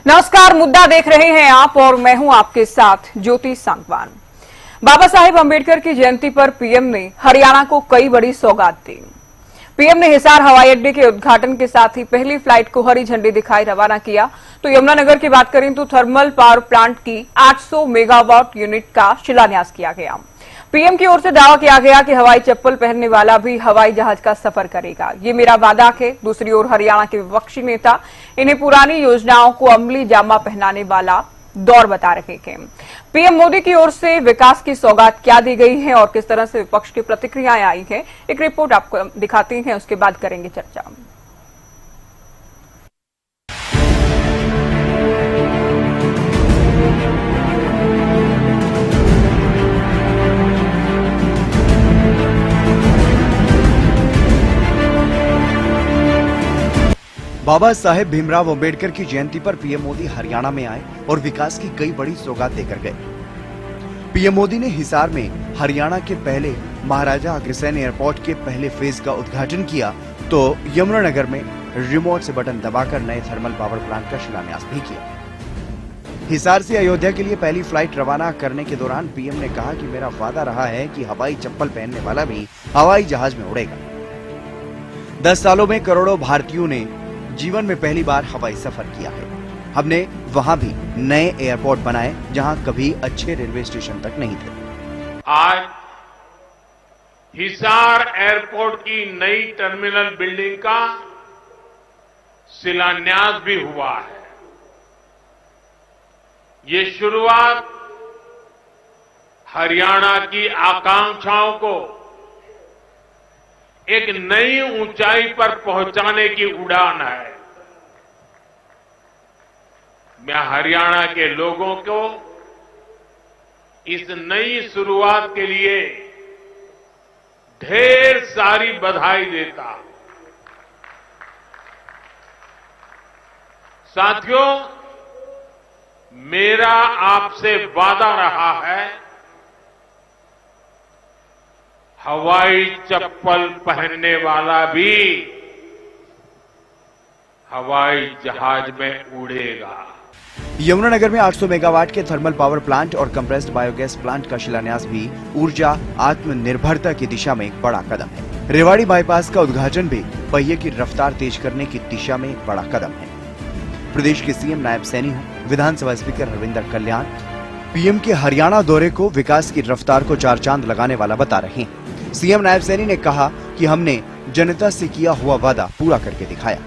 नमस्कार, मुद्दा देख रहे हैं आप और मैं हूं आपके साथ ज्योति सांगवान। बाबा साहेब अंबेडकर की जयंती पर पीएम ने हरियाणा को कई बड़ी सौगात दी। पीएम ने हिसार हवाई अड्डे के उद्घाटन के साथ ही पहली फ्लाइट को हरी झंडी दिखाई रवाना किया। तो यमुनानगर की बात करें तो थर्मल पावर प्लांट की 800 मेगावाट यूनिट का शिलान्यास किया गया। पीएम की ओर से दावा किया गया कि हवाई चप्पल पहनने वाला भी हवाई जहाज का सफर करेगा, ये मेरा वादा है। दूसरी ओर हरियाणा के विपक्षी नेता इन्हें पुरानी योजनाओं को अमली जामा पहनाने वाला दौर बता रहे हैं। पीएम मोदी की ओर से विकास की सौगात क्या दी गई है और किस तरह से विपक्ष की प्रतिक्रियाएं आई हैं, एक रिपोर्ट आपको दिखाते हैं, उसके बाद करेंगे चर्चा। बाबा साहेब भीमराव अंबेडकर की जयंती पर पीएम मोदी हरियाणा में आए और विकास की कई बड़ी सौगात देकर गए। पीएम मोदी ने हिसार में हरियाणा के पहले महाराजा अग्रसेन एयरपोर्ट के पहले फेज का उद्घाटन किया तो यमुनानगर में रिमोट से बटन दबाकर नए थर्मल पावर प्लांट का शिलान्यास भी किया। हिसार से अयोध्या के लिए पहली फ्लाइट रवाना करने के दौरान पीएम ने कहा कि मेरा वादा रहा है कि हवाई चप्पल पहनने वाला भी हवाई जहाज में उड़ेगा। 10 सालों में करोड़ों भारतीयों ने जीवन में पहली बार हवाई सफर किया है। हमने वहां भी नए एयरपोर्ट बनाए जहां कभी अच्छे रेलवे स्टेशन तक नहीं थे। आज हिसार एयरपोर्ट की नई टर्मिनल बिल्डिंग का शिलान्यास भी हुआ है। ये शुरुआत हरियाणा की आकांक्षाओं को एक नई ऊंचाई पर पहुंचाने की उड़ान है। मैं हरियाणा के लोगों को इस नई शुरुआत के लिए ढेर सारी बधाई देता हूं। साथियों, मेरा आपसे वादा रहा है, हवाई चप्पल पहनने वाला भी हवाई जहाज में उड़ेगा। यमुनानगर में 800 मेगावाट के थर्मल पावर प्लांट और कंप्रेस्ड बायोगैस प्लांट का शिलान्यास भी ऊर्जा आत्मनिर्भरता की दिशा में एक बड़ा कदम है। रेवाड़ी बाईपास का उद्घाटन भी पहिए की रफ्तार तेज करने की दिशा में एक बड़ा कदम है। प्रदेश के सीएम नायब सैनी हो, विधानसभा स्पीकर हरविंदर कल्याण पीएम के हरियाणा दौरे को विकास की रफ्तार को चार चांद लगाने वाला बता रहे हैं। सीएम नायब सैनी ने कहा कि हमने जनता से किया हुआ वादा पूरा करके दिखाया।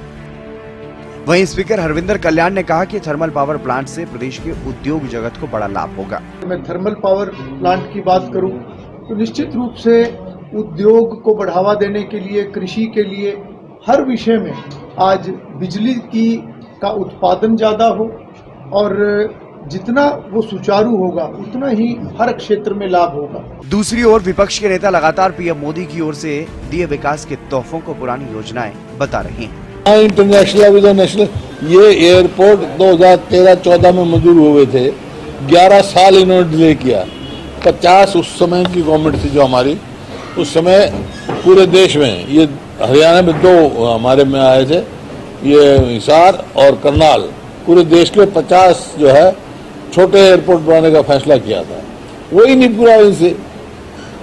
वहीं स्पीकर हरविंदर कल्याण ने कहा कि थर्मल पावर प्लांट से प्रदेश के उद्योग जगत को बड़ा लाभ होगा। मैं थर्मल पावर प्लांट की बात करूं तो निश्चित रूप से उद्योग को बढ़ावा देने के लिए, कृषि के लिए, हर विषय में आज बिजली का उत्पादन ज्यादा हो और जितना वो सुचारू होगा उतना ही हर क्षेत्र में लाभ होगा। दूसरी ओर विपक्ष के नेता लगातार पीएम मोदी की ओर से दिए विकास के तोहफों को पुरानी योजनाएं बता रहे हैं। इंटरनेशनल नेशनल ये एयरपोर्ट 2013-14 में मंजूर हुए थे, 11 साल इन्होंने डिले किया। 50 उस समय की गवर्नमेंट थी जो हमारी, उस समय पूरे देश में, ये हरियाणा में 2 हमारे में आए थे, ये हिसार और करनाल, पूरे देश के 50 जो है छोटे एयरपोर्ट बनाने का फैसला किया था। वही नहीं पूरा इनसे,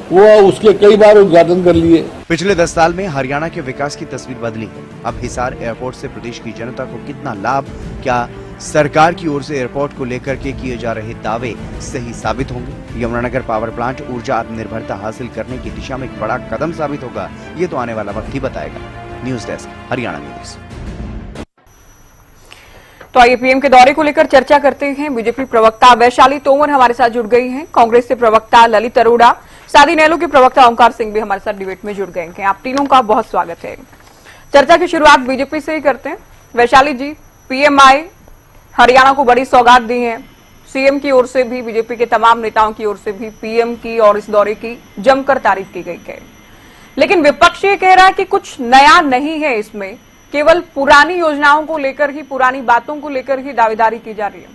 वो उसके कई बार उद्घाटन कर लिए। पिछले 10 साल में हरियाणा के विकास की तस्वीर बदली है। अब हिसार एयरपोर्ट से प्रदेश की जनता को कितना लाभ, क्या सरकार की ओर से एयरपोर्ट को लेकर के किए जा रहे दावे सही साबित होंगे? यमुनानगर पावर प्लांट ऊर्जा आत्मनिर्भरता हासिल करने की दिशा में एक बड़ा कदम साबित होगा, ये तो आने वाला वक्त ही बताएगा। News desk, Haryana news. तो आइए पीएम के दौरे को लेकर चर्चा करते हैं। बीजेपी प्रवक्ता वैशाली तोमर हमारे साथ जुड़ गई हैं। कांग्रेस से प्रवक्ता ललित अरोड़ा, सादी नेहरू के प्रवक्ता ओंकार सिंह भी हमारे साथ डिबेट में जुड़ गए हैं। आप तीनों का बहुत स्वागत है। चर्चा की शुरुआत बीजेपी से ही करते हैं। वैशाली जी, पीएम आए, हरियाणा को बड़ी सौगात दी है। सीएम की ओर से भी, बीजेपी के तमाम नेताओं की ओर से भी पीएम की और इस दौरे की जमकर तारीफ की गई है। लेकिन विपक्ष ये कह रहा है कि कुछ नया नहीं है, इसमें केवल पुरानी योजनाओं को लेकर ही, पुरानी बातों को लेकर ही दावेदारी की जा रही है।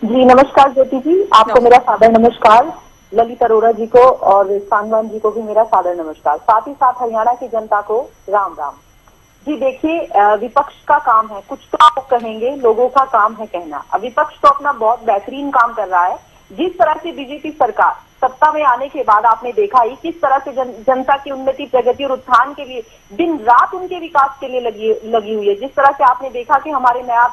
जी नमस्कार ज्योति जी, आपको मेरा सादर नमस्कार। ललित अरोड़ा जी को और सांगवान जी को भी मेरा सादर नमस्कार। साथ ही साथ हरियाणा की जनता को राम राम। जी देखिए, विपक्ष का काम है, कुछ तो आप कहेंगे, लोगों का काम है कहना। अब विपक्ष तो अपना बहुत बेहतरीन काम कर रहा है। जिस तरह से बीजेपी सरकार सत्ता में आने के बाद आपने देखा ही किस तरह से जनता की उन्नति, प्रगति और उत्थान के लिए दिन रात उनके विकास के लिए लगी हुई है। जिस तरह से आपने देखा कि हमारे नायब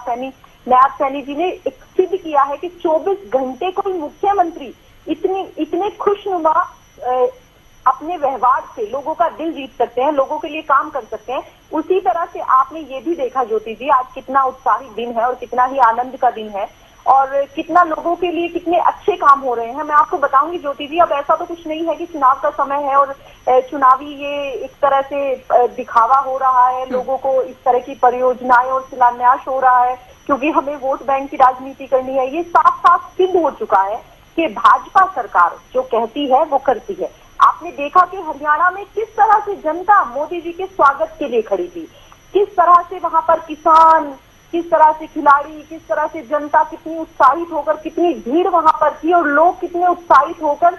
सैनी जी ने एक सिद्ध किया है कि 24 घंटे कोई मुख्यमंत्री इतने खुशनुमा अपने व्यवहार से लोगों का दिल जीत सकते हैं, लोगों के लिए काम कर सकते हैं। उसी तरह से आपने ये भी देखा ज्योति जी, आज कितना उत्साही दिन है और कितना ही आनंद का दिन है और कितना लोगों के लिए कितने अच्छे काम हो रहे हैं। मैं आपको बताऊंगी ज्योति जी, अब ऐसा तो कुछ नहीं है कि चुनाव का समय है और चुनावी ये एक तरह से दिखावा हो रहा है, लोगों को इस तरह की परियोजनाएं और शिलान्यास हो रहा है क्योंकि हमें वोट बैंक की राजनीति करनी है। ये साफ साफ सिद्ध हो चुका है कि भाजपा सरकार जो कहती है वो करती है। आपने देखा कि हरियाणा में किस तरह से जनता मोदी जी के स्वागत के लिए खड़ी थी, किस तरह से वहां पर किसान, किस तरह से खिलाड़ी, किस तरह से जनता कितनी उत्साहित होकर, कितनी भीड़ वहां पर थी और लोग कितने उत्साहित होकर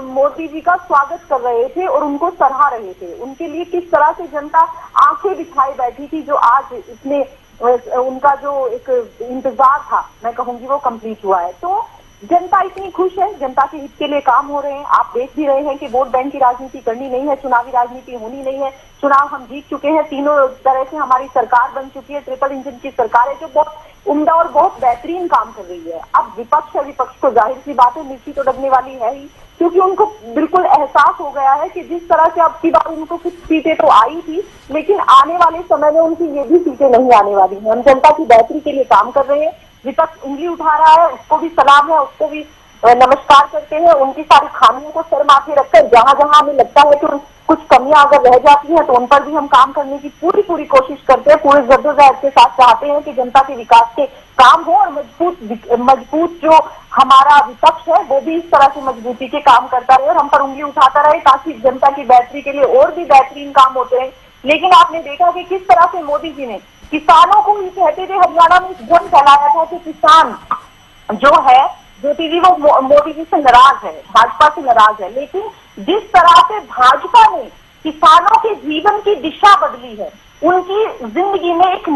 मोदी जी का स्वागत कर रहे थे और उनको सराह रहे थे। उनके लिए किस तरह से जनता आंखें बिछाए बैठी थी, जो आज इतने उनका जो एक इंतजार था मैं कहूंगी वो कंप्लीट हुआ है। तो जनता इतनी खुश है, जनता के हित के लिए काम हो रहे हैं। आप देख भी रहे हैं कि वोट बैंक की राजनीति करनी नहीं है, चुनावी राजनीति होनी नहीं है। चुनाव हम जीत चुके हैं, तीनों तरह से हमारी सरकार बन चुकी है, ट्रिपल इंजन की सरकार है जो बहुत उम्दा और बहुत बेहतरीन काम कर रही है। अब विपक्ष है, विपक्ष को जाहिर सी बात है मिर्ची तो लगने वाली है ही, क्योंकि उनको बिल्कुल एहसास हो गया है कि जिस तरह से अब की बार उनको कुछ सीटें तो आई थी, लेकिन आने वाले समय में उनकी ये भी सीटें नहीं आने वाली हैं। हम जनता की बेहतरी के लिए काम कर रहे हैं। विपक्ष उंगली उठा रहा है, उसको भी सलाम है, उसको भी नमस्कार करते हैं। उनकी सारी खामियों को सर माथे रखकर जहां जहां हमें लगता है कि कुछ कमियां अगर रह जाती हैं तो उन पर भी हम काम करने की पूरी कोशिश करते हैं, पूरे जद्दोजहद के साथ चाहते हैं कि जनता के विकास के काम हो और मजबूत जो हमारा विपक्ष है वो भी इस तरह से मजबूती के काम करता रहे और हम पर उंगली उठाता रहे ताकि जनता की बेहतरी के लिए और भी बेहतरीन काम होते हैं। लेकिन आपने देखा कि किस तरह से मोदी जी ने किसानों को ही कहते थे, हरियाणा में भ्रम फैलाया था कि किसान जो है ज्योति जी वो मोदी जी से नाराज है, भाजपा से नाराज है। लेकिन जिस तरह से भाजपा ने किसानों के जीवन की दिशा बदली है, उनकी जिंदगी में एक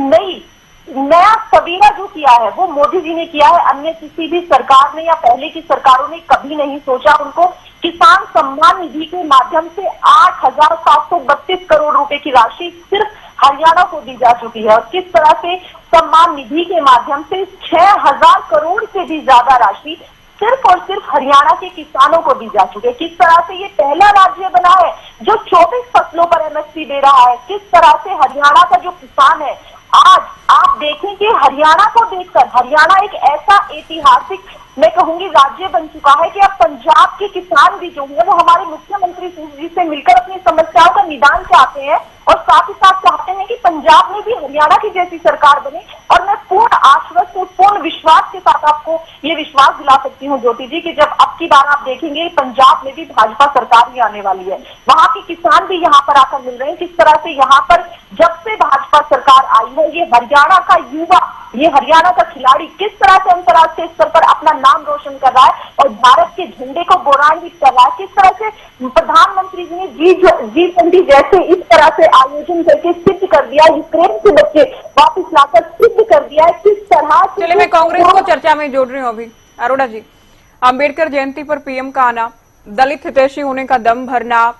नया सवेरा जो किया है वो मोदी जी ने किया है। अन्य किसी भी सरकार ने या पहले की सरकारों ने कभी नहीं सोचा। उनको किसान सम्मान निधि के माध्यम से 8,732 करोड़ रुपए की राशि सिर्फ हरियाणा को दी जा चुकी है और किस तरह से सम्मान निधि के माध्यम से 6,000 करोड़ से भी ज्यादा राशि सिर्फ और सिर्फ हरियाणा के किसानों को दी जा चुकी है। किस तरह से ये पहला राज्य बना है जो 24 फसलों पर एमएसपी दे रहा है। किस तरह से हरियाणा का जो किसान है, आज आप देखें कि हरियाणा को देखकर हरियाणा एक ऐसा ऐतिहासिक मैं कहूंगी राज्य बन चुका है कि अब पंजाब के किसान भी जो है वो हमारे मुख्यमंत्री जी से मिलकर अपनी समस्याओं का निदान चाहते हैं और साथ ही साथ चाहते हैं कि पंजाब में भी हरियाणा की जैसी सरकार बने। और मैं पूर्ण आश्वस्त, पूर्ण विश्वास के साथ आपको ये विश्वास दिला सकती हूँ ज्योति जी कि जब अब की बार आप देखेंगे पंजाब में भी भाजपा सरकार ही आने वाली है। वहां के किसान भी यहाँ पर आकर मिल रहे हैं। किस तरह से यहाँ पर जब से भाजपा सरकार आई है, ये हरियाणा का युवा, ये हरियाणा का खिलाड़ी किस तरह से अंतर्राष्ट्रीय स्तर पर अपना नाम रोशन कर रहा है और भारत के झंडे को गौरवान्वित कर रहा है। किस तरह से प्रधानमंत्री जी ने G20 जैसे इस तरह से आयोजन करके सिद्ध कर दिया, यूक्रेन से बच्चे वापस लाकर सिद्ध कर दिया है। किस तरह से चलिए मैं कांग्रेस को चर्चा में जोड़ रही हूँ अभी। अरोड़ा जी, अम्बेडकर जयंती पर पीएम का आना, दलित हितैषी होने का दम भरना,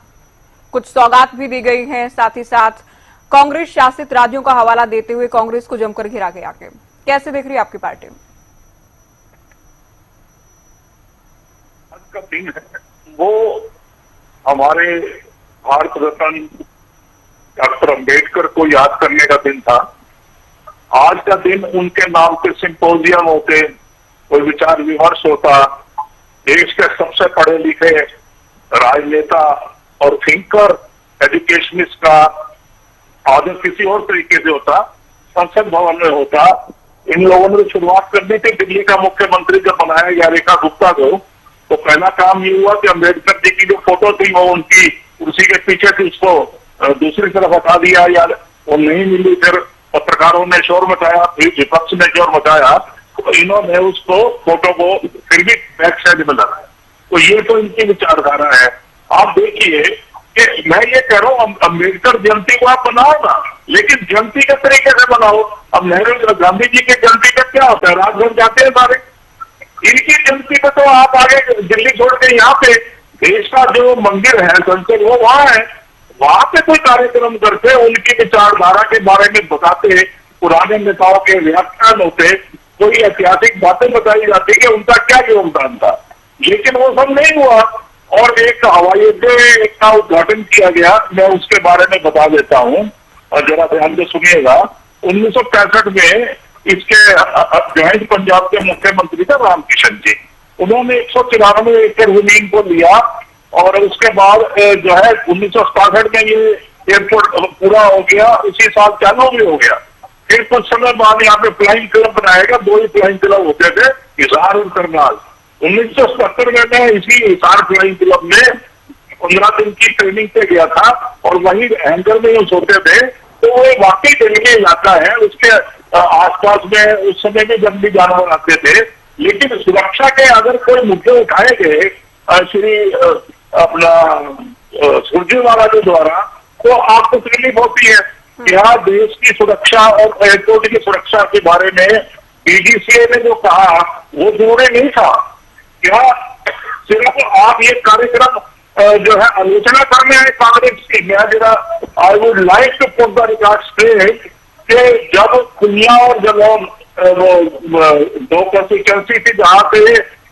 कुछ सौगात भी दी गई है, साथ ही साथ कांग्रेस शासित राज्यों का हवाला देते हुए कांग्रेस को जमकर घिरा गया। कैसे देख रही है आपकी पार्टी? आज का दिन है वो हमारे भारत रत्न डॉक्टर अम्बेडकर को याद करने का दिन था। आज का दिन उनके नाम के सिंपोजियम होते, कोई विचार विमर्श होता, देश के सबसे पढ़े लिखे राजनेता और थिंकर एजुकेशनिस्ट का आदर किसी और तरीके से होता, संसद भवन में होता। इन लोगों ने शुरुआत करनी थी। दिल्ली का मुख्यमंत्री जब बनाया गया रेखा गुप्ता को, तो पहला काम ये हुआ कि अम्बेडकर जी की जो फोटो थी वो उनकी कुर्सी के पीछे थी, उसको दूसरी तरफ हटा दिया या वो नहीं मिली। फिर पत्रकारों ने शोर मचाया, फिर विपक्ष ने शोर मचाया, तो इन्होंने उसको फोटो को फिर भी बैक साइड में लगाया। तो ये तो इनकी विचारधारा है। आप देखिए कि मैं ये कह रहा हूँ अम्बेडकर जयंती को आप बनाओ ना, लेकिन जयंती के तरीके से बनाओ। अब नेहरू गांधी जी के जयंती का क्या होता है, राजभवन जाते हैं सारे, इनकी जयंती पे तो आप आगे दिल्ली छोड़ के यहाँ पे देश का जो मंदिर है संसद वो वहां है, वहां पे कोई कार्यक्रम करते, उनकी विचारधारा के बारे में बताते, पुराने नेताओं के व्याख्यान होते, कोई ऐतिहासिक बातें बताई जाती कि उनका क्या योगदान था, लेकिन वो सब नहीं हुआ। और एक हवाई अड्डे का उद्घाटन किया गया, मैं उसके बारे में बता देता हूँ और जरा ध्यान से सुनिएगा। 1965 में इसके ज्वाइंट पंजाब के मुख्यमंत्री थे रामकिशन जी, उन्होंने 194 एकड़ जमीन को लिया और उसके बाद जो है 1967 में ये एयरपोर्ट पूरा हो गया, उसी साल चालू भी हो गया। फिर कुछ समय बाद यहाँ पे फ्लाइंग क्लब बनाएगा, 2 ही फ्लाइंग क्लब होते थे, हिसार और करनाल। 1977 में मैं इसी हिसार फ्लाइंग क्लब में 15 दिन की ट्रेनिंग पे गया था और वही हैंगर में यूज होते थे। तो वो वाकई जंगली इलाका है, उसके आसपास में उस समय में जंगली जानवर आते थे, लेकिन सुरक्षा के अगर कोई मुद्दे उठाए गए श्री अपना सुरजेवाला के द्वारा, तो आपको तकलीफ होती है। यहाँ देश की सुरक्षा और एयरपोर्ट की सुरक्षा के बारे में डीजीसीए ने जो कहा वो जोड़े नहीं था। क्या सिर्फ आप ये कार्यक्रम जो है आलोचना करने आए कांग्रेस की? मैं जरा I would like to put the record straight कि जब खुनिया और जलौन वो 2 कंस्टिट्यूंसी थी जहाँ पे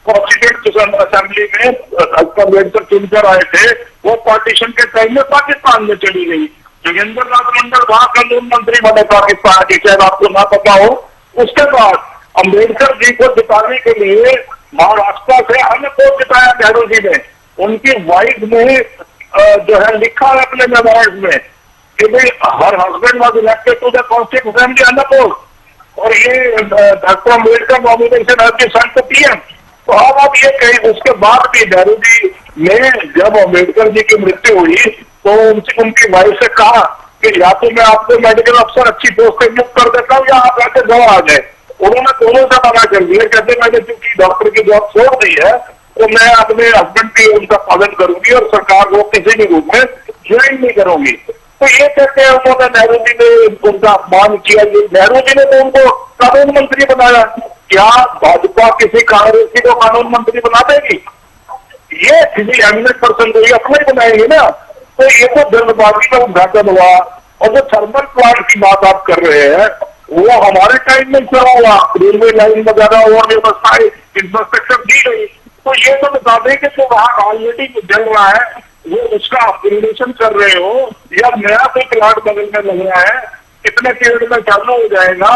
कॉन्स्टिट्यूंट असेंबली में अम्बेडकर चुनकर आए थे, वो पार्टीशन के टाइम में पाकिस्तान में चली गई। जोगेंद्र नाथ मंडल वहां कानून मंत्री बने पाकिस्तान के, शायद आपको ना पता हो। उसके बाद अम्बेडकर जी को जिताने के लिए महाराष्ट्र से अन्य को जिताया नेहरू जी ने। उनकी वाइफ ने जो है लिखा है अपने मेमोइर्स में कि भाई हर husband was elected to the constituent assembly unopposed, और ये डॉक्टर अम्बेडकर नॉमिनेशन है कि सन पीएम। तो अब आप ये कहें, उसके बाद भी नेहरू जी ने जब अम्बेडकर जी की मृत्यु हुई तो उनकी वाइफ से कहा कि या तो मैं आपको मेडिकल अफसर अच्छी पोस्ट से नियुक्त कर देता हूँ या आप आके गवा आ जाए। उन्होंने दोनों से मना कर दिया, कहते मैंने चूंकि डॉक्टर की जॉब छोड़ दी है तो मैं अपने हस्बैंड की उनका पालन करूंगी और सरकार को किसी भी रूप में ज्वाइन नहीं करूंगी। तो ये कहते हैं उन्होंने नेहरू जी ने उनका अपमान किया। नेहरू जी ने तो उनको कानून मंत्री बनाया। क्या भाजपा किसी कांग्रेसी को कानून मंत्री बना देगी? ये किसी एमिनेंट पर्सन को ये अपने ही बनाएंगे ना। तो ये तो जल्दबाजी का उद्घाटन हुआ। और जो थर्मल प्लांट की बात आप कर रहे हैं वो हमारे टाइम में क्या हुआ, रेलवे लाइन वगैरह और व्यवस्थाएं इंफ्रास्ट्रक्चर दी गई। तो ये तो बता दें कि जो वहां ऑलरेडी जल रहा है वो उसका अपग्रेडेशन कर रहे हो या नया कोई प्लांट बगल में लग रहा है, कितने पीरियड में चालू हो जाएगा,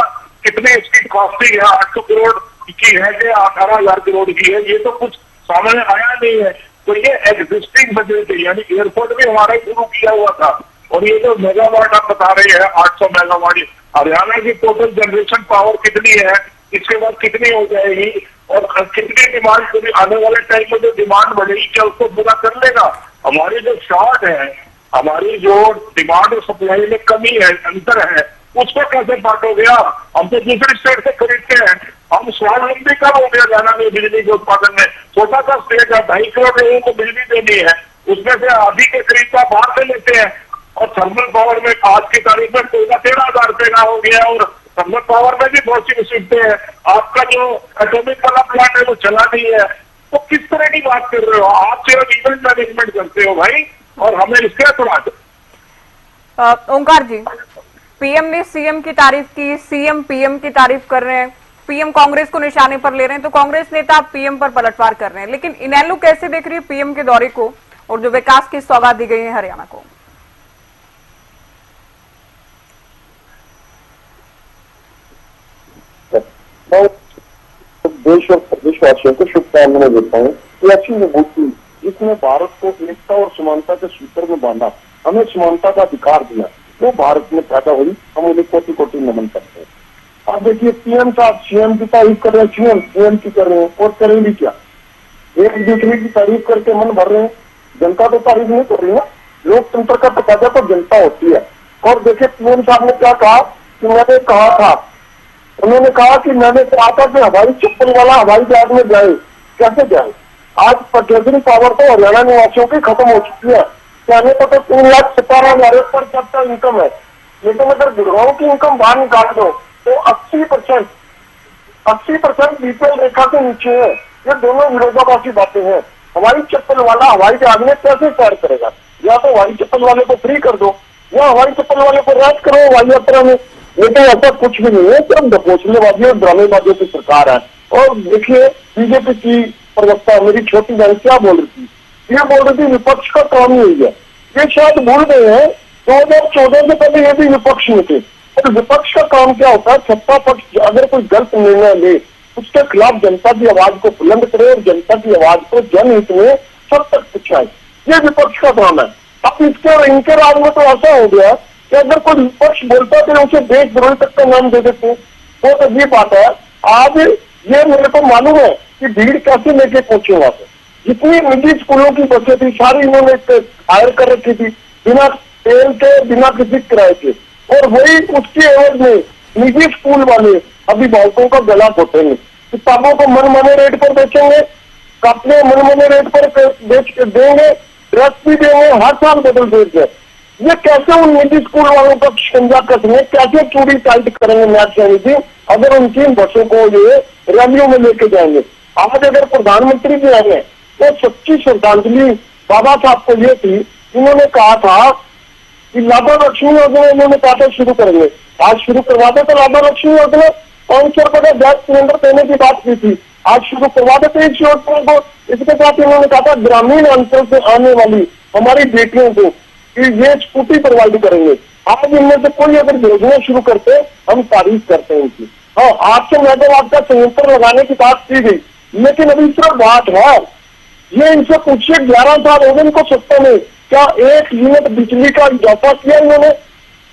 कितने इसकी कॉस्टिंग है, 800 करोड़ की है कि 18,000 करोड़ की है, ये तो कुछ सामने आया नहीं है। तो ये एग्जिस्टिंग फैसिलिटी यानी एयरपोर्ट भी हमारा शुरू किया हुआ था। और ये जो मेगावाट आप बता रहे हैं 800 मेगावाट, हरियाणा की टोटल जनरेशन पावर कितनी है, इसके बाद कितनी हो जाएगी और कितनी डिमांड आने वाले टाइम में जो डिमांड बढ़ेगी क्या उसको पूरा कर लेगा? हमारी जो शॉर्ट है, हमारी जो डिमांड और सप्लाई में कमी है, अंतर है, उसको कैसे बांटोगे आप? हम तो दूसरी स्टेट से खरीदते हैं। हम स्वावलंबी कब हो गया जाना में बिजली के उत्पादन में? छोटा सा स्टेट है, 2.5 करोड़ लोगों को बिजली देनी है, उसमें से आधी के करीब का बाहर से लेते हैं। और थर्मल पावर में आज की तारीख में 13,000 रुपए का हो गया और थर्मल पावर में भी बहुत सी मुसीबतें हैं। आपका जो एटॉमिक वाला प्लांट है वो चला नहीं है। तो किस तरह की बात कर रहे हो आप? सिर्फ इवेंट मैनेजमेंट करते हो भाई, और हमें इसके सुना। ओंकार जी, पीएम ने सीएम की तारीफ की, सीएम पीएम की तारीफ कर रहे हैं, पीएम कांग्रेस को निशाने पर ले रहे हैं, तो कांग्रेस नेता पीएम पर पलटवार कर रहे हैं। लेकिन इनेलो कैसे देख रही है पीएम के दौरे को और जो विकास की सौगात दी गई है हरियाणा को? देश और प्रदेशवासियों को शुभकामनाएं देता हूँ कि ऐसी विभूति जिसने भारत को एकता और समानता के सूत्र में बांधा, हमें समानता का अधिकार दिया, वो भारत में पैदा हुई। हम उन्हें कोटि कोटि नमन करते हैं। अब देखिए पीएम साहब सीएम की तारीफ कर रहे हैं, सीएम की कर रहे हैं, और करेंगे क्या? एक दूसरे की तारीफ करके मन भर रहे हैं। जनता तो तारीफ नहीं कर रही ना। लोकतंत्र का तकाजा तो जनता होती है। और देखिए पीएम साहब ने क्या कहा कि मैंने कहा था, उन्होंने कहा कि मैंने कहा था कि हवाई चप्पल वाला हवाई जहाज में जाए। कैसे जाए? आज पटेजरी पावर तो हरियाणा निवासियों की खत्म हो चुकी है। कहने को तो 3,17,000 पर सबका इनकम है, लेकिन अगर गुड़गांव की इनकम बाहर निकाल दो तो 80% बीपीएल रेखा के नीचे है। ये दोनों विरोधाभासी बातें हैं। हवाई चप्पल वाला हवाई जहाज में कैसे सैर करेगा? या तो हवाई चप्पल वाले को फ्री कर दो या हवाई चप्पल वाले को रद्द करो हवाई यात्रा में। लेकिन ऐसा कुछ भी नहीं है, सिर्फ दपोचलेबाजी और ड्रामेबाजी की सरकार है। और देखिए बीजेपी की प्रवक्ता मेरी छोटी बहन क्या बोल रही थी, ये बोल रही थी विपक्ष का काम ही यही है। ये शायद भूल गए हैं 2014 से पहले ये भी विपक्ष में थे। और विपक्ष का काम क्या होता है? सत्ता पक्ष अगर कोई गलत निर्णय ले उसके खिलाफ जनता की आवाज को बुलंद करे और जनता की आवाज को जनहित में सब तक पहुंचाए, ये विपक्ष का काम है। अब इनके राज में तो ऐसा हो गया कि अगर कोई विपक्ष बोलता है तो उसे देशद्रोही तक का नाम दे देते हैं। बहुत अजीब बात है। आज ये मेरे को मालूम है कि भीड़ कैसे लेके पहुंचे वहां पे। जितनी निजी स्कूलों की बसें थी सारी इन्होंने हायर कर रखी थी बिना तेल के, बिना किसी किराए के। और वही उसके एवज में निजी स्कूल वाले अभिभावकों का गला घोटेंगे, किताबों को मनमाने रेट पर बेचेंगे, कपड़े मनमाने रेट पर बेच देंगे, ड्रेस भी देंगे, हर साल बदल देंगे। ये कैसे उन निजी स्कूल वालों का शिकंजा कसने, कैसे चूड़ी टाइट करेंगे मैच समिति अगर उनकी बसों को ये रैलियों में लेके जाएंगे? आज अगर प्रधानमंत्री जी आए तो सच्ची श्रद्धांजलि बाबा साहब को ये थी, इन्होंने कहा था कि लाभा लक्ष्मी योजना इन्होंने कहा था शुरू करेंगे, आज शुरू करवा दे। तो लाभा लक्ष्मी योजना 500 रुपए का गैस सिलेंडर देने की बात की थी, आज शुरू करवा देते इस योजना को। इसके साथ इन्होंने कहा था ग्रामीण अंचल से आने वाली हमारी बेटियों को कि ये स्कूटी प्रोवाइड करेंगे। आज इनमें से कोई अगर योजना शुरू करते हम तारीफ करते हैं इनकी। हाँ, 800 मेगावाट का संयंत्र लगाने की बात की गई, लेकिन अभी सिर्फ बात है। ये इनसे पूछिए 11 साल हो गए इनको सत्ता में, क्या 1 यूनिट बिजली का इजाफा किया इन्होंने?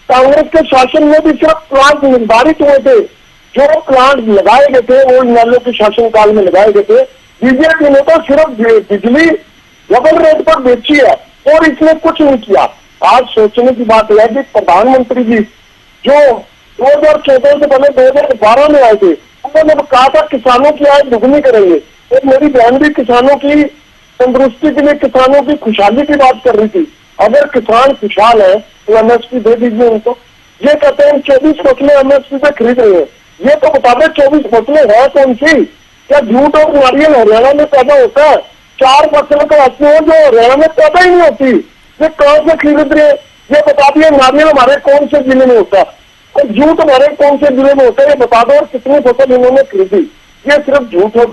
कांग्रेस के शासन में भी सिर्फ प्लांट निर्धारित हुए थे, जो प्लांट लगाए गए थे वो इन्होंने के शासनकाल में लगाए गए थे। बीजेपी ने तो सिर्फ बिजली डबल रेट पर बेची है और इसने कुछ नहीं किया। आज सोचने की बात यह है कि प्रधानमंत्री जी जो 2014 से पहले 2012 में आए थे, उन्होंने कहा था किसानों की आय दुगनी करेंगे। और मेरी बहन भी किसानों की तंदुरुस्ती के लिए, किसानों की खुशहाली की बात कर रही थी। अगर किसान खुशहाल है तो एमएसपी दे दीजिए उनको। ये कहते हैं 24 फसलें एमएसपी से खरीद रहे हैं, ये तो बता दें 24 फसलें है कौन सी? क्या जूट और नारियल हरियाणा में पैदा होता है? 4 फसलों का ऐसी हो जो हरियाणा में पैदा ही नहीं होती, ये कहां से खरीद रहे? ये बता दिए नारियल हमारे कौन से जिले में होता है और जूट हमारे कौन से जिले में होता है, ये बता दो। और कितनी फसल इन्होंने खरीदी? ये सिर्फ झूठ और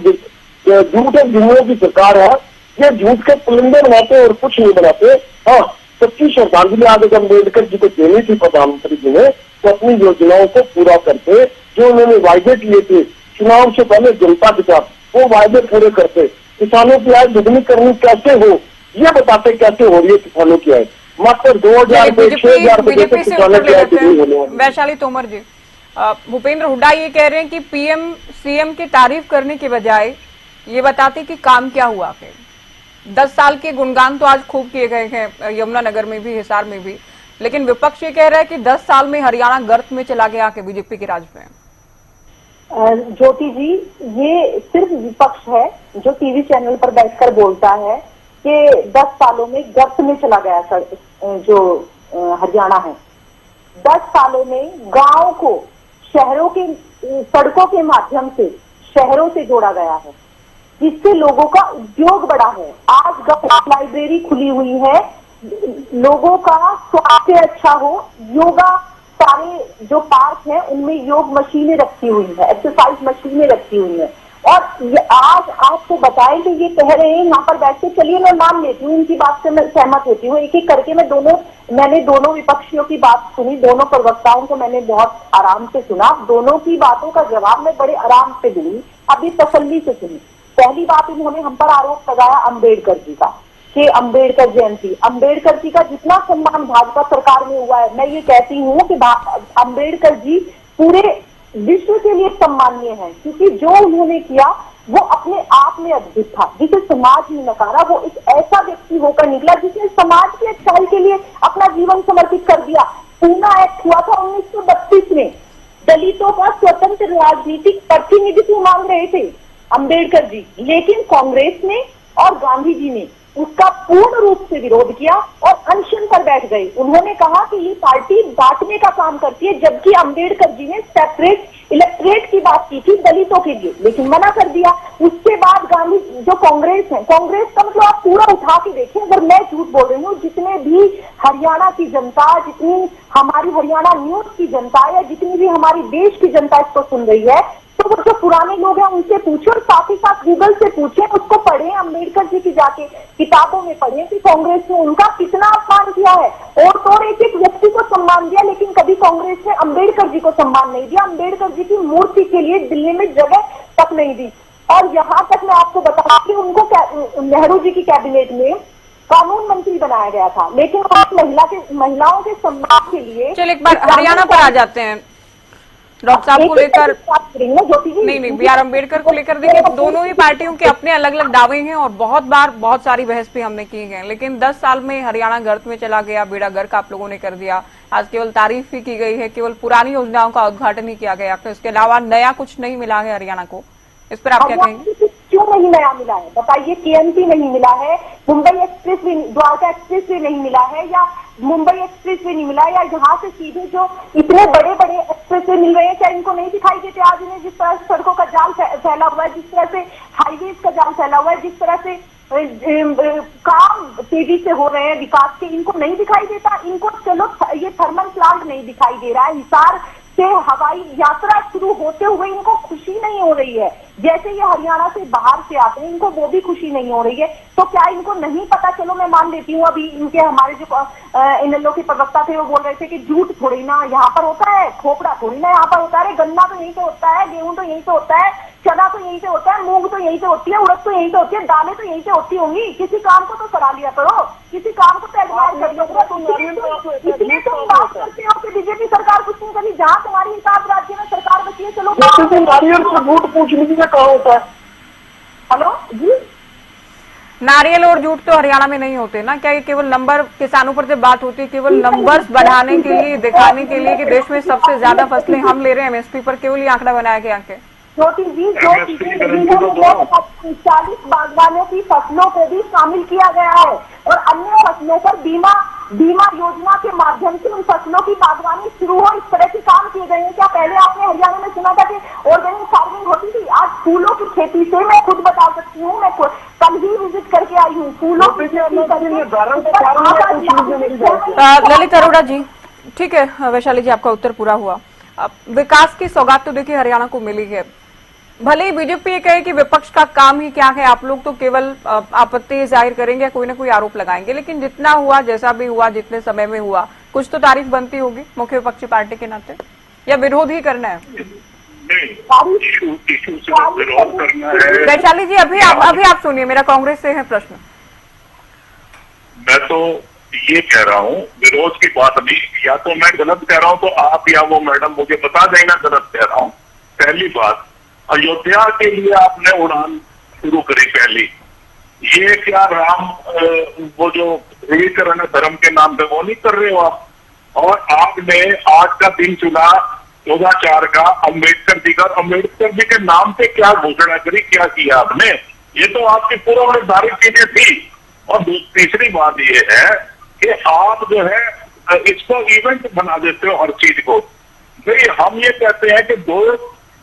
जुमलों की सरकार है। ये झूठ के पुलिंदे बनाते और कुछ नहीं बनाते। हाँ, सच्ची श्रद्धांजलि आज अम्बेडकर जी को देनी थी प्रधानमंत्री जी ने, तो अपनी योजनाओं को पूरा करते, जो उन्होंने वायदे किए थे चुनाव से पहले जनता के साथ, वो वायदे पूरे करते। किसानों की आय दुगनी करनी कैसे हो ये बताते, कैसे हो रही है किसानों की आय? मात्र 2000 से 6000 बीजेपी से उत्तर ले लेते हैं। वैशाली तोमर जी, भूपेंद्र हुड्डा ये कह रहे हैं कि पीएम सीएम की तारीफ करने के बजाय ये बताते कि काम क्या हुआ फिर। 10 साल के गुणगान तो आज खूब किए गए हैं यमुनानगर में भी, हिसार में भी, लेकिन विपक्ष ये कह रहा है कि 10 साल में हरियाणा गर्त में चला गया के बीजेपी के राज में। ज्योति जी, ये सिर्फ विपक्ष है जो टीवी चैनल पर बैठकर बोलता है कि 10 सालों में गर्त में चला गया सर, जो हरियाणा है। 10 सालों में गांव को शहरों के सड़कों के माध्यम से शहरों से जोड़ा गया है, जिससे लोगों का उद्योग बढ़ा है। आज लाइब्रेरी खुली हुई है, लोगों का स्वास्थ्य अच्छा हो, योगा, सारे जो पार्क है उनमें योग मशीनें रखी हुई है, एक्सरसाइज मशीनें रखी हुई है। और ये आज आपको बताएं कि ये कह रहे हैं यहाँ पर बैठ के, चलिए मैं मान लेती हूँ, उनकी बात से मैं सहमत होती हूँ। एक एक करके मैंने दोनों विपक्षियों की बात सुनी, दोनों प्रवक्ताओं को मैंने बहुत आराम से सुना, दोनों की बातों का जवाब मैं बड़े आराम से दूंगी, अभी तसल्ली से सुनी। पहली बात, इन्होंने हम पर आरोप लगाया अम्बेडकर जी का कि अम्बेडकर जयंती, अम्बेडकर जी का जितना सम्मान भाजपा सरकार में हुआ है, मैं ये कहती हूँ कि अम्बेडकर जी पूरे विश्व के लिए सम्मानीय है, क्योंकि जो उन्होंने किया वो अपने आप में अद्भुत था, जिसे समाज ने नकारा। वो एक ऐसा व्यक्ति होकर निकला जिसने समाज की अच्छाई के लिए अपना जीवन समर्पित कर दिया। पूना एक्ट हुआ था 1932 में, दलितों का स्वतंत्र राजनीतिक प्रतिनिधित्व मांग रहे थे अम्बेडकर जी, लेकिन कांग्रेस ने और गांधी जी ने उसका पूर्ण रूप से विरोध किया और अनशन पर बैठ गए। उन्होंने कहा कि ये पार्टी बांटने का काम करती है, जबकि अंबेडकर जी ने सेपरेट इलेक्ट्रेट की बात की थी दलितों के लिए, लेकिन मना कर दिया। उसके बाद गांधी जो कांग्रेस है, कांग्रेस का मतलब आप पूरा उठा के देखें, अगर मैं झूठ बोल रही हूँ, जितने भी हरियाणा की जनता, जितनी हमारी हरियाणा न्यूज की जनता या जितनी भी हमारी देश की जनता इसको सुन रही है, तो वो जो पुराने लोग हैं उनसे पूछे और साथ ही साथ गूगल से पूछे, उसको पढ़े, अंबेडकर जी की जाके किताबों में पढ़े कि कांग्रेस ने उनका कितना अपमान किया है। और तो एक एक व्यक्ति को सम्मान दिया, लेकिन कभी कांग्रेस ने अंबेडकर जी को सम्मान नहीं दिया, अंबेडकर जी की मूर्ति के लिए दिल्ली में जगह तक नहीं दी। और यहाँ तक मैं आपको बता कि उनको नेहरू जी की कैबिनेट में कानून मंत्री बनाया गया था, लेकिन महिलाओं के सम्मान के लिए। चलिए एक बार हरियाणा पर आ जाते हैं। डॉक्टर साहब को लेकर नहीं, बी आर अम्बेडकर को लेकर देखिए, दोनों ही पार्टियों के अपने अलग अलग दावे हैं और बहुत बार बहुत सारी बहस भी हमने की है, लेकिन 10 साल में हरियाणा गर्त में चला गया, बेड़ा गर्क आप लोगों ने कर दिया। आज केवल तारीफ ही की गई है, केवल पुरानी योजनाओं का उद्घाटन ही किया गया, इसके अलावा नया कुछ नहीं मिला है हरियाणा को। इस पर आप क्या कहेंगे? क्यों नहीं नया मिला है बताइए? केएमपी नहीं मिला है, Mumbai express way, Dwarka express way नहीं मिला है, या मुंबई एक्सप्रेस वे नहीं मिला, या यहाँ से सीधे जो इतने बड़े बड़े एक्सप्रेस वे मिल रहे हैं, क्या इनको नहीं दिखाई देते? आज इन्हें जिस तरह से सड़कों का जाल फैला हुआ है, जिस तरह से हाईवेज का जाल फैला हुआ है, जिस तरह से काम तेजी से हो रहे हैं विकास के, इनको नहीं दिखाई देता? इनको चलो ये थर्मल प्लांट नहीं दिखाई दे रहा है, हिसार से हवाई यात्रा शुरू होते हुए इनको खुशी नहीं हो रही है, जैसे ये हरियाणा से बाहर से आते हैं इनको वो भी खुशी नहीं हो रही है। तो क्या इनको नहीं पता? चलो मैं मान लेती हूँ, अभी इनके हमारे जो इनेलो के प्रवक्ता थे वो बोल रहे थे कि झूठ थोड़ी ना यहाँ पर होता है, खोपड़ा थोड़ी ना यहाँ पर होता है, गन्ना तो यहीं से होता है, गेहूं तो यहीं से होता है, चना तो यहीं से होता है, मूंग तो यहीं से होती है, उड़द तो यहीं से होती है, दालें तो यहीं से होती होंगी। किसी काम को तो करा लिया करो, किसी काम को तो एडवाइस कर लिया करो। इसलिए तुम बात करते हो कि बीजेपी सरकार कुछ नहीं करी, जहाँ तुम्हारी हिसाब राज्य में सरकार बची है। चलो नारियल से वोट पूछने में क्या होता है? हेलो जी, नारियल और जूट तो हरियाणा में नहीं होते ना? क्या ये केवल नंबर, किसानों पर जब बात होती है केवल नंबर्स बढ़ाने के लिए, दिखाने के लिए कि देश में सबसे ज्यादा फसलें हम ले रहे हैं एमएसपी पर, केवल ये आंकड़ा बनाया गया है? ज्योति जी, जो 40 बागवानों की फसलों को भी शामिल किया गया है और अन्य फसलों पर बीमा योजना के माध्यम से उन फसलों की बागवानी शुरू हो, इस तरह के काम किए गए हैं। क्या पहले आपने हरियाणा में सुना था कि ऑर्गेनिक फार्मिंग होती थी? आज फूलों की खेती से मैं खुद बता सकती हूँ, मैं कल ही विजिट करके आई हूँ, फूलों की ललित अरोड़ा जी, ठीक है, वैशाली जी आपका उत्तर पूरा हुआ। अब विकास की सौगात तो देखिए हरियाणा को मिली है, भले ही बीजेपी ये कहे कि विपक्ष का काम ही क्या है, आप लोग तो केवल आपत्ति जाहिर करेंगे, कोई ना कोई आरोप लगाएंगे, लेकिन जितना हुआ, जैसा भी हुआ, जितने समय में हुआ, कुछ तो तारीफ बनती होगी मुख्य विपक्षी पार्टी के नाते, या विरोध ही करना है? वैशाली जी, अभी आप सुनिए, मेरा कांग्रेस से है प्रश्न। मैं तो ये कह रहा हूँ, विरोध की बात नहीं, या तो मैं गलत कह रहा हूँ तो आप या वो मैडम मुझे बता देना गलत कह रहा हूँ। पहली बात, अयोध्या के लिए आपने उड़ान शुरू करी पहली, ये क्या राम वो जो ध्रुवीकरण है धर्म के नाम पे, वो नहीं कर रहे हो आप? और आपने आज का दिन चुना 14/4 का अम्बेडकर जी का, अम्बेडकर जी के नाम पे क्या घोषणा करी, क्या किया आपने? ये तो आपकी पूर्व निर्धारित चीजें थी। और तीसरी बात ये है कि आप जो है इसको इवेंट बना देते हो हर चीज को। भाई हम ये कहते हैं कि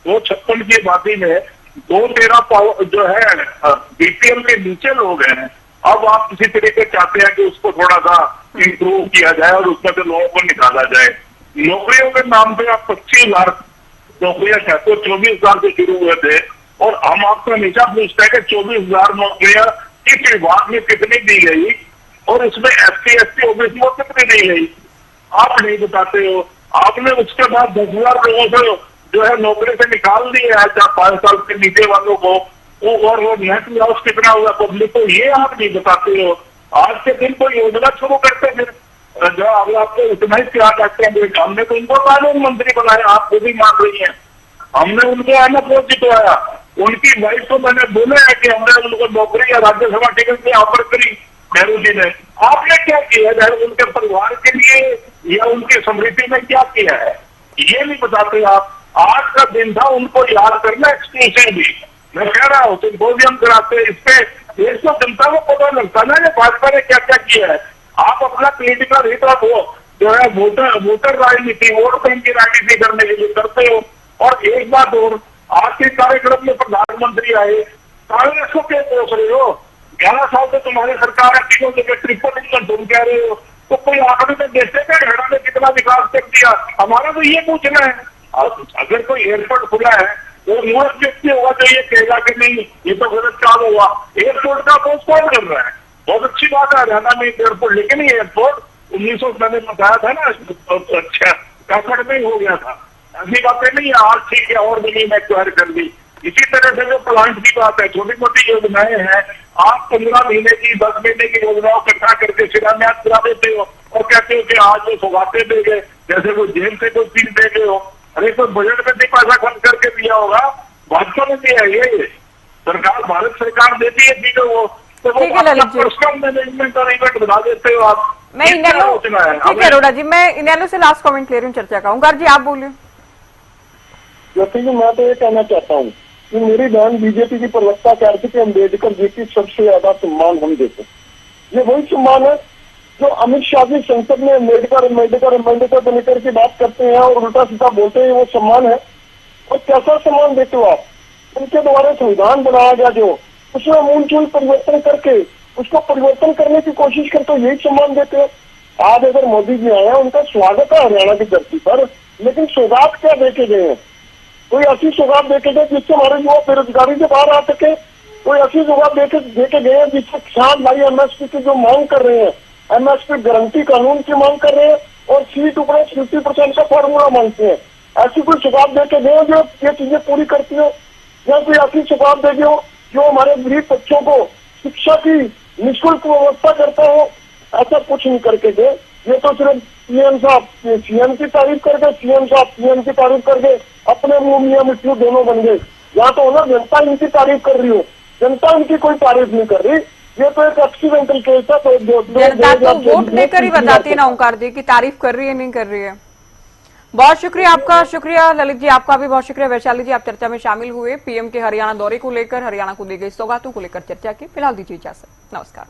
256 की आबादी में 213 जो है बीपीएल के नीचे लोग हैं। अब आप किसी तरीके चाहते हैं कि उसको थोड़ा सा इंप्रूव किया जाए और उसमें से लोगों को निकाला जाए। नौकरियों के नाम पे आप 25,000 नौकरियां कहते हो, 24,000 से शुरू हुए थे, और हम आपसे हमेशा पूछते हैं कि 24,000 नौकरियां किस विभाग में कितनी दी गई और इसमें SC ST OBC को कितनी दी गई, आप नहीं बताते हो। आपने उसके बाद 10,000 लोगों से जो है नौकरी से निकाल दिया है 5 साल के नीचे वालों को, और वो नेट लॉस कितना हुआ पब्लिक को, ये आप नहीं बताते हो। आज के दिन कोई योजना शुरू करते फिर जो अगर आपको इतना ही प्यार रखते हैं, हमने तो उनको कानून मंत्री बनाया, आप खुद ही मान रही हैं। हमने उनको अनअप्रोच जितवाया, उनकी वाइफ को मैंने बोला है कि हमने उनको नौकरी या राज्यसभा टिकट में ऑफर करी नेहरू जी ने। आपने क्या किया है उनके परिवार के लिए या उनकी समृद्धि में क्या किया है, ये नहीं बताते आप। आज का दिन था उनको याद करना एक्सक्लूसिवली। मैं कह रहा हूँ सिंपोजियम कराते, इस पे देश को जनता को पता लगता ना ये भाजपा ने क्या क्या किया है। आप अपना पॉलिटिकल हित वो जो है वोटर राजनीति, वोट बैंक की राजनीति करने के लिए करते हो। और एक बात और, आज के कार्यक्रम में प्रधानमंत्री आए, कांग्रेस को क्या पूछ रहे हो? 11 साल से तुम्हारी सरकार है, तीनों जगह ट्रिपल इंजन तुम कह रहे हो, तो कोई आंकड़े में देखते का हरियाणा ने कितना विकास कर दिया? हमारा तो ये पूछना है। अगर कोई एयरपोर्ट खुला है वो मूर्ख व्यक्ति होगा जो ये कहेगा कि नहीं ये तो गलत काम हुआ। एयरपोर्ट का अपोज कौन कर रहा है? बहुत अच्छी बात है हरियाणा में एयरपोर्ट, लेकिन ये एयरपोर्ट 1900 मैंने बताया था ना, अच्छा 65 में ही हो गया था। ऐसी बातें नहीं है आज ठीक है और जमीन एक्वायर कर दी। इसी तरह से जो प्लांट की बात है, छोटी मोटी योजनाएं हैं, आप 15 महीने की 10 महीने की योजनाओं इकट्ठा करके शिलान्यास करा देते हो और कहते हो कि आज वो सौगातें दे गए, जैसे वो जेल से कोई चीज दे गए हो। अरे तो बजट में भी पैसा खर्च करके दिया होगा, भाजपा ने दिया है ये सरकार, भारत सरकार देती है चीजों को, तो वो पर्सनल मैनेजमेंट और इवेंट बना देते हो आप। मैं इनेलो, ठीक है अरोड़ा जी, मैं इनेलो से लास्ट कमेंट ले रही हूँ चर्चा का। ओंकार जी आप बोलिए। जैसे कि मैं तो ये कहना चाहता हूँ कि मेरी बहन बीजेपी की प्रवक्ता कह रही थी कि अम्बेडकर जी की सबसे ज्यादा सम्मान हम देते। ये वही सम्मान है जो अमित शाह जी संसद में अम्बेडकर को लेकर की बात करते हैं और उल्टा सीधा बोलते हैं, वो सम्मान है। और कैसा सम्मान देते हो आप? उनके द्वारा संविधान बनाया गया जो, उसमें अमूलचूल परिवर्तन करके उसको परिवर्तन करने की कोशिश करते हो, यही सम्मान देते हो। आज अगर मोदी जी आए हैं, उनका स्वागत है हरियाणा की धरती पर, लेकिन सौगात क्या देके गए हैं? कोई ऐसी सौगात देके गए जिससे हमारे युवा बेरोजगारी से बाहर आ सके? कोई ऐसी सौगात देके गए हैं जिससे किसान भाई एमएसपी की जो मांग कर रहे हैं, एमएसपी गारंटी कानून की मांग कर रहे हैं और सीट ऊपर 50% का फॉर्मूला मांगते हैं? ऐसी कोई सौगात देके गए जो ये चीजें पूरी करती हो? या कोई ऐसी सौगात देके हो जो हमारे गरीब बच्चों को शिक्षा की निःशुल्क व्यवस्था करता हो? ऐसा कुछ नहीं करके गए। ये तो सिर्फ सीएम साहब सीएम की तारीफ करके, सीएम साहब पीएम की तारीफ करके अपने मुंह मियां मिट्टू दोनों बन गए। यहाँ तो ना जनता इनकी तारीफ कर रही हो, जनता इनकी कोई तारीफ नहीं कर रही। ये तो एक एक्सीडेंटल केस था। तो जनता तो वोट देकर ही बताती है ना ओंकार जी की तारीफ कर रही है नहीं कर रही है। बहुत शुक्रिया आपका, शुक्रिया ललित जी, आपका भी बहुत शुक्रिया। वैशाली जी आप चर्चा में शामिल हुए, पीएम के हरियाणा दौरे को लेकर, हरियाणा को दी गई सौगातों को लेकर चर्चा की। फिलहाल दीजिए इजाजत, नमस्कार।